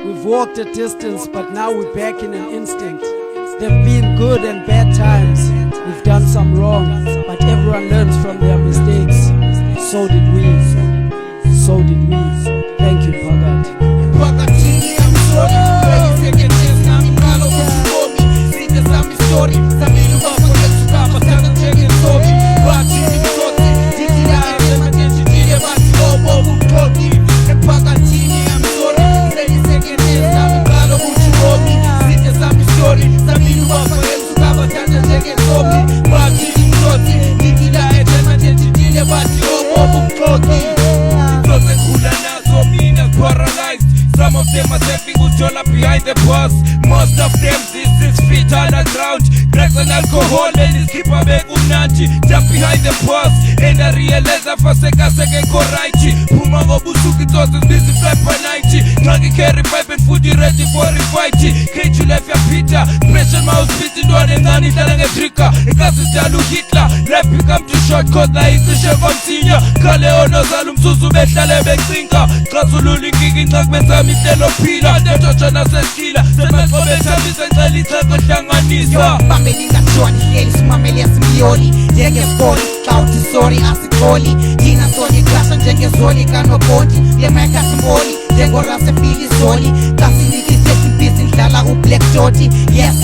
We've walked a distance, but now we're back in an instinct. There've been good and bad times. We've done some wrong, but everyone learns from their mistakes. So did we. So did we. Thank you, Bhagat. Phakathini I'm sorry, second chance nami ngalo kubomi. Sithe sami story, samini bafo lesukaba sana njenge sobi. Bathi ngitsotsi, dithi la emanjenji dile bathi obo bukhodi. Phakathini I'm sorry, second chance nami ngalo kubomi. Sithe sami story, samini bafo lesukaba sana njenge sobi. Bathi ngitsotsi, dithi la emanjenji dile bathi obo bukhodi. Paralyzed. Some of them are stepping with dollar behind the bus. Most of them 6 feet underground. Drugs and alcohol and his keeper beg unanti. Jump behind the bus and I realize I forsake second corrighty. Puma go busuki toss is busy fly by 90. Nagi carry pipe and food ready for a fight. Can't you left your Peter? Pressure mouse beating one and nani telling a trigger. Because it's Jalu Hitler. Life become too short cause na ikishe continue. Kale ono salum susu betlale beksinga. Kazululi kiki ngakbenza mitelo phila. Netocha naseskila. Semekobetha misengcela itheko hlanganisa. Mameli ngajoni hleli simameli yasimiyoli njengeskoli xawuthi sorry asikoli thina sonye klasha njengezoli kanobonti yemeka simboli njengorasefili zoli kasindikisekimbhizi ndlala ublack joti yes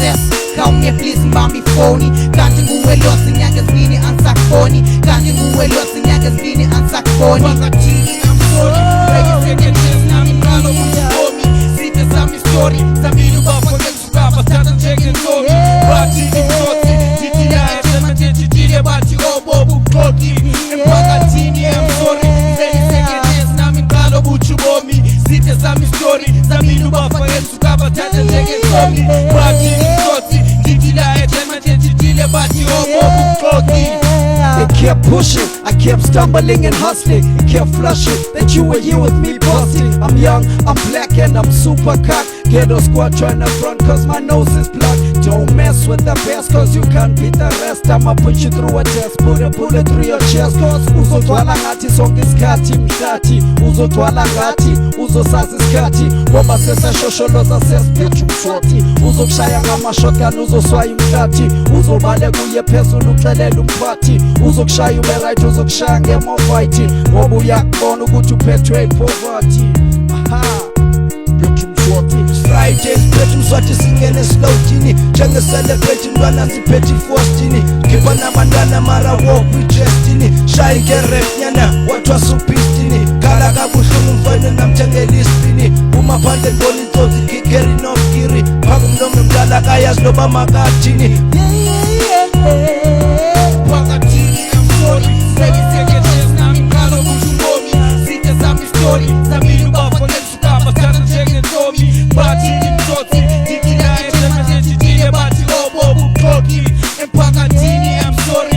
khawunge please mbambi ifoni kanti nguwe losi inyanga ezibini angisakufoni kanti nguwe losi inyanga ezibini angisakufoni Phakathini I'm sorry, second chance nami ngalo kubomi. Sithe sami story, samini bafo lesukaba sana njenge sobi. Bathi ngitsotsi, dithi la emanjenji dile bathi obo bukhodi. Phakathini I'm sorry, second chance nami ngalo kubomi. Sithe sami story, samini bafo lesukaba sana njenge sobi. Bathi ngitsotsi, dithi la emanjenji dile bathi obo bukhodi. They kept pushing, I kept stumbling and hustling. It kept flushing that you were here with me busting. I'm young, I'm black and I'm super cocked. Ghetto squad tryna front cause my nose is blocked. Don't mess with the best cause you can't beat the rest. I'ma put you through a test, put a bullet through your chest. Cause uzotwala ngathi sonke isikhathi mhlathi. Uzotwala ngathi, uzosazi isikhathi. Ngoba sesashosholoza sesiphethe umshothi. Uzokushaya ngama-shotgun, uzoswaya umhlathi. Uzobale kuye phezulu uxelela umphathi. Uzokushaya ube right, uzokushaya ngemovayithi. Ngoba uyakubona ukuthi uphethwe ipoverty. Fridays phethe umswathi singene slowtini njenge-celebrate ntwana ziphethe ifostini khipha nabantwana mara walk with destiny shaya ngeref nyana wathwa supistini khala kabuhlungu mfana namthengela ispini phuma phandle ndibona intsotsi kikeri nofkiri phaka umntombi mdala kayazi noba makathini Phakathini I'm sorry, second chance nami ngalo kubomi. Sithe sami story, samini bafo lesukaba sana njenge sobi. Bathi ngitsotsi, dithi la emanjenji dile bathi obo bukhodi. Phakathini I'm sorry,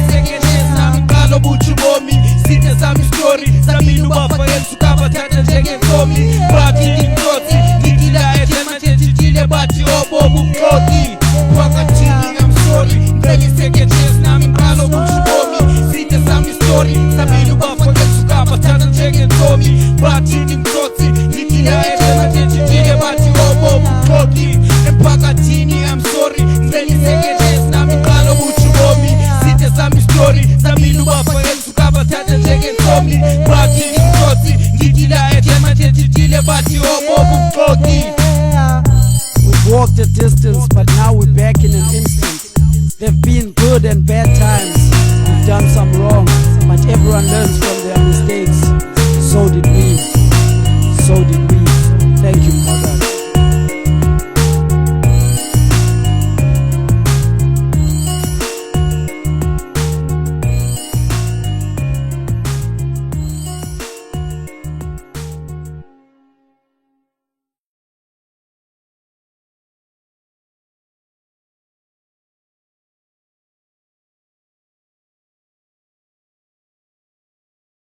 second chance nami ngalo kubomi. Sithe sami story, samini bafo lesukaba sana njenge sobi. Bathi ngitsotsi, dithi la emanjenji dile bathi obo bukhodi. Phakathini I'm sorry, second chance nami ngalo kubomi. Sithe sami story, samini bafo lesukaba sana njenge sobi. Bathi ngitsotsi, dithi la emanjenji dile bathi obo bukhodi. Phakathini I'm sorry, second chance nami ngalo kubomi. Sithe sami story, samini bafo lesukaba sana njenge sobi. Bathi ngitsotsi, dithi la emanjenji dile bathi obo bukhodi. We've walked a distance, but now we're back in an instant. There've been good and bad times. We've done some wrong, but everyone learns